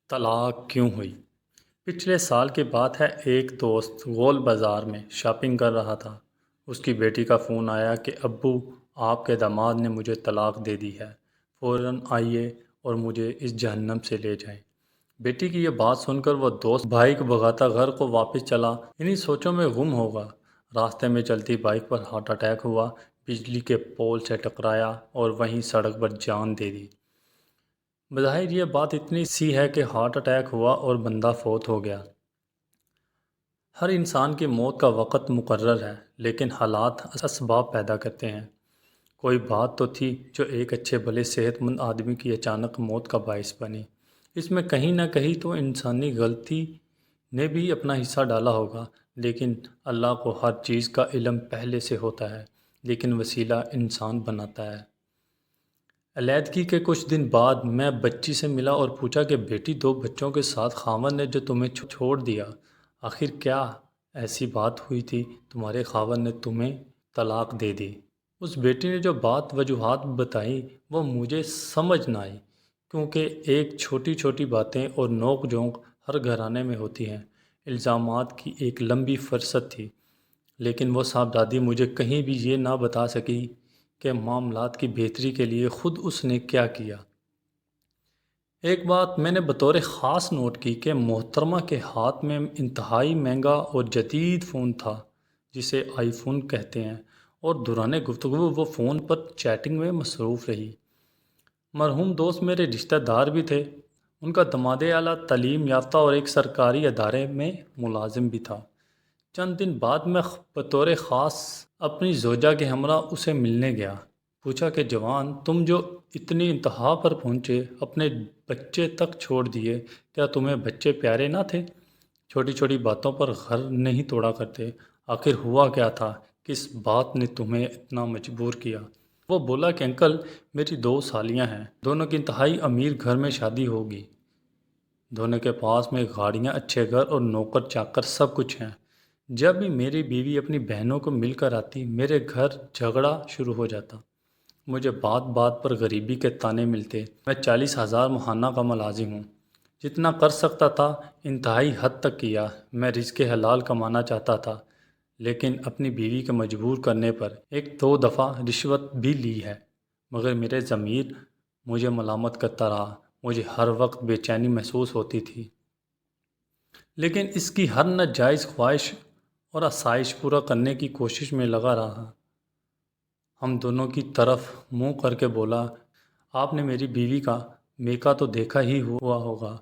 طلاق کیوں ہوئی؟ پچھلے سال کی بات ہے، ایک دوست گول بازار میں شاپنگ کر رہا تھا۔ اس کی بیٹی کا فون آیا کہ ابو، آپ کے داماد نے مجھے طلاق دے دی ہے، فوراً آئیے اور مجھے اس جہنم سے لے جائیں۔ بیٹی کی یہ بات سن کر وہ دوست بائک بھگاتا گھر کو واپس چلا، انہی سوچوں میں گم ہوگا۔ راستے میں چلتی بائک پر ہارٹ اٹیک ہوا، بجلی کے پول سے ٹکرایا اور وہیں سڑک پر جان دے دی۔ بظاہر یہ بات اتنی سی ہے کہ ہارٹ اٹیک ہوا اور بندہ فوت ہو گیا۔ ہر انسان کی موت کا وقت مقرر ہے، لیکن حالات اسباب پیدا کرتے ہیں۔ کوئی بات تو تھی جو ایک اچھے بھلے صحت مند آدمی کی اچانک موت کا باعث بنی۔ اس میں کہیں نہ کہیں تو انسانی غلطی نے بھی اپنا حصہ ڈالا ہوگا، لیکن اللہ کو ہر چیز کا علم پہلے سے ہوتا ہے، لیکن وسیلہ انسان بناتا ہے۔ علیحدگی کے کچھ دن بعد میں بچی سے ملا اور پوچھا کہ بیٹی، 2 بچوں کے ساتھ خاوند نے جو تمہیں چھوڑ دیا، آخر کیا ایسی بات ہوئی تھی تمہارے خاوند نے تمہیں طلاق دے دی؟ اس بیٹی نے جو وجوہات بتائی وہ مجھے سمجھ نہ آئی، کیونکہ ایک چھوٹی چھوٹی باتیں اور نوک جھونک ہر گھرانے میں ہوتی ہیں۔ الزامات کی ایک لمبی فہرست تھی، لیکن وہ صاحبزادی مجھے کہیں بھی یہ نہ بتا سکی کہ معاملات کی بہتری کے لیے خود اس نے کیا کیا۔ ایک بات میں نے بطور خاص نوٹ کی کہ محترمہ کے ہاتھ میں انتہائی مہنگا اور جدید فون تھا، جسے آئی فون کہتے ہیں، اور دوران گفتگو وہ فون پر چیٹنگ میں مصروف رہی۔ مرحوم دوست میرے رشتہ دار بھی تھے، ان کا داماد اعلیٰ تعلیم یافتہ اور ایک سرکاری ادارے میں ملازم بھی تھا۔ چند دن بعد میں بطور خاص اپنی زوجہ کے ہمراہ اسے ملنے گیا۔ پوچھا کہ جوان، تم جو اتنی انتہا پر پہنچے، اپنے بچے تک چھوڑ دیے، کیا تمہیں بچے پیارے نہ تھے؟ چھوٹی چھوٹی باتوں پر گھر نہیں توڑا کرتے۔ آخر ہوا کیا تھا؟ کس بات نے تمہیں اتنا مجبور کیا؟ وہ بولا کہ انکل، میری 2 سالیاں ہیں، دونوں کی انتہائی امیر گھر میں شادی ہوگی، دونوں کے پاس میں گاڑیاں، اچھے گھر اور نوکر چاکر سب کچھ ہیں۔ جب بھی میری بیوی اپنی بہنوں کو مل کر آتی، میرے گھر جھگڑا شروع ہو جاتا۔ مجھے بات بات پر غریبی کے طعنے ملتے۔ میں 40,000 ماہانہ کا ملازم ہوں، جتنا کر سکتا تھا انتہائی حد تک کیا۔ میں رزق حلال کمانا چاہتا تھا، لیکن اپنی بیوی کو مجبور کرنے پر 1-2 دفعہ رشوت بھی لی ہے، مگر میرے ضمیر مجھے ملامت کرتا رہا۔ مجھے ہر وقت بے چینی محسوس ہوتی تھی، لیکن اس کی ہر ناجائز خواہش اور آسائش پورا کرنے کی کوشش میں لگا رہا۔ ہم دونوں کی طرف منہ کر کے بولا، آپ نے میری بیوی کا میکا تو دیکھا ہی ہوا ہوگا،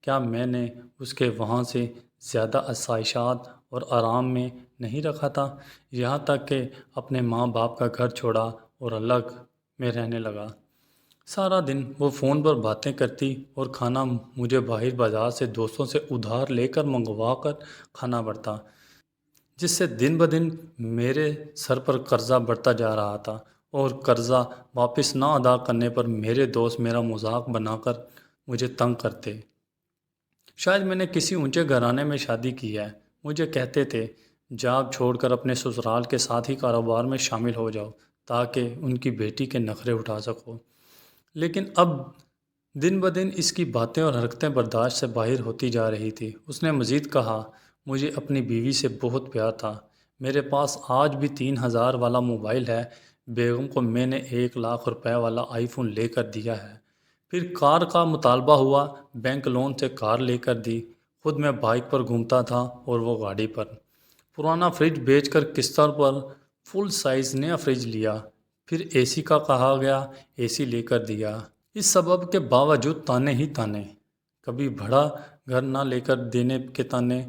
کیا میں نے اس کے وہاں سے زیادہ آسائشات اور آرام میں نہیں رکھا تھا؟ یہاں تک کہ اپنے ماں باپ کا گھر چھوڑا اور الگ میں رہنے لگا۔ سارا دن وہ فون پر باتیں کرتی اور کھانا مجھے باہر بازار سے دوستوں سے ادھار لے کر منگوا کر کھانا پڑتا، جس سے دن بدن میرے سر پر قرضہ بڑھتا جا رہا تھا، اور قرضہ واپس نہ ادا کرنے پر میرے دوست میرا مذاق بنا کر مجھے تنگ کرتے۔ شاید میں نے کسی اونچے گھرانے میں شادی کی ہے۔ مجھے کہتے تھے، جاب چھوڑ کر اپنے سسرال کے ساتھ ہی کاروبار میں شامل ہو جاؤ تاکہ ان کی بیٹی کے نخرے اٹھا سکو۔ لیکن اب دن بدن اس کی باتیں اور حرکتیں برداشت سے باہر ہوتی جا رہی تھی۔ اس نے مزید کہا، مجھے اپنی بیوی سے بہت پیار تھا، میرے پاس آج بھی 3,000 والا موبائل ہے، بیگم کو میں نے 1,00,000 روپے والا آئی فون لے کر دیا ہے، پھر کار کا مطالبہ ہوا، بینک لون سے کار لے کر دی، خود میں بائک پر گھومتا تھا اور وہ گاڑی پر۔ پرانا فریج بیچ کر قسطوں پر فل سائز نیا فریج لیا، پھر اے سی کا کہا گیا، اے سی لے کر دیا۔ اس سبب کے باوجود تانے ہی تانے، کبھی بڑا گھر نہ لے کر دینے کے تانے۔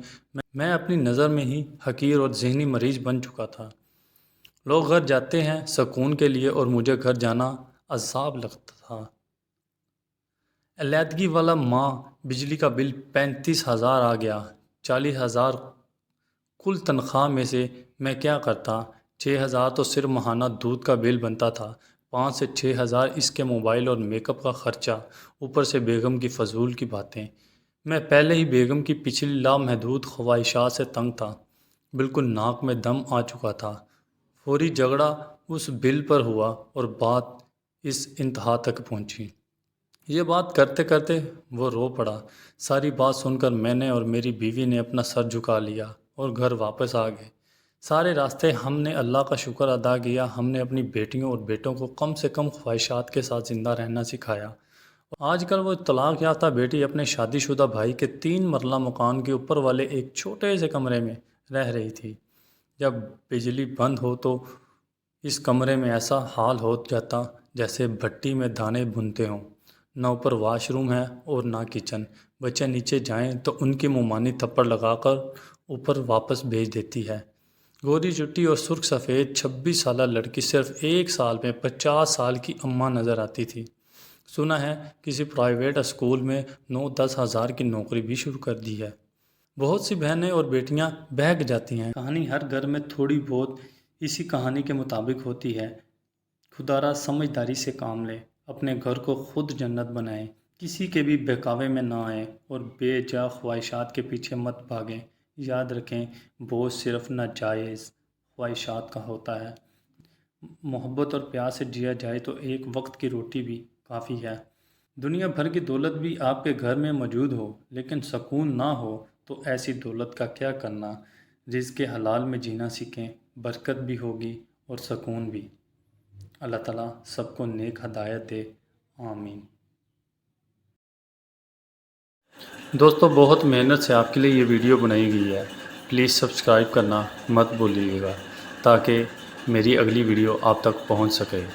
میں اپنی نظر میں ہی حقیر اور ذہنی مریض بن چکا تھا۔ لوگ گھر جاتے ہیں سکون کے لیے، اور مجھے گھر جانا عذاب لگتا تھا۔ علیحدگی والا ماہ بجلی کا بل 35,000 آ گیا۔ 40,000 کل تنخواہ میں سے میں کیا کرتا؟ 6,000 تو صرف ماہانہ دودھ کا بل بنتا تھا، 5 سے 6,000 اس کے موبائل اور میک اپ کا خرچہ، اوپر سے بیگم کی فضول کی باتیں۔ میں پہلے ہی بیگم کی پچھلی لامحدود خواہشات سے تنگ تھا، بالکل ناک میں دم آ چکا تھا۔ فوری جھگڑا اس بل پر ہوا اور بات اس انتہا تک پہنچی یہ بات کرتے کرتے وہ رو پڑا۔ ساری بات سن کر میں نے اور میری بیوی نے اپنا سر جھکا لیا اور گھر واپس آ گئے۔ سارے راستے ہم نے اللہ کا شکر ادا کیا۔ ہم نے اپنی بیٹیوں اور بیٹوں کو کم سے کم خواہشات کے ساتھ زندہ رہنا سکھایا۔ آج کل وہ طلاق یافتہ بیٹی اپنے شادی شدہ بھائی کے 3 مرلہ مکان کے اوپر والے ایک چھوٹے سے کمرے میں رہ رہی تھی۔ جب بجلی بند ہو تو اس کمرے میں ایسا حال ہو جاتا جیسے بھٹی میں دانے بھنتے ہوں۔ نہ اوپر واش روم ہے اور نہ کچن۔ بچے نیچے جائیں تو ان کی ممانی تھپڑ لگا کر اوپر واپس بھیج دیتی ہے۔ گوری چٹی اور سرخ سفید 26 سالہ لڑکی صرف 1 سال میں 50 سال کی اماں نظر آتی تھی۔ سنا ہے کسی پرائیویٹ اسکول میں 9-10 ہزار کی نوکری بھی شروع کر دی ہے۔ بہت سی بہنیں اور بیٹیاں بہک جاتی ہیں۔ کہانی ہر گھر میں تھوڑی بہت اسی کہانی کے مطابق ہوتی ہے۔ خدا را سمجھداری سے کام لیں، اپنے گھر کو خود جنت بنائیں، کسی کے بھی بہکاوے میں نہ آئیں اور بے جا خواہشات کے پیچھے مت بھاگیں۔ یاد رکھیں بوجھ صرف ناجائز خواہشات کا ہوتا ہے۔ محبت اور پیار سے جیا جائے تو ایک وقت کی روٹی بھی کافی ہے۔ دنیا بھر کی دولت بھی آپ کے گھر میں موجود ہو لیکن سکون نہ ہو تو ایسی دولت کا کیا کرنا۔ رزق حلال میں جینا سیکھیں، برکت بھی ہوگی اور سکون بھی۔ اللہ تعالیٰ سب کو نیک ہدایت دے، آمین۔ دوستو بہت محنت سے آپ کے لیے یہ ویڈیو بنائی گئی ہے، پلیز سبسکرائب کرنا مت بھولیے گا تاکہ میری اگلی ویڈیو آپ تک پہنچ سکے۔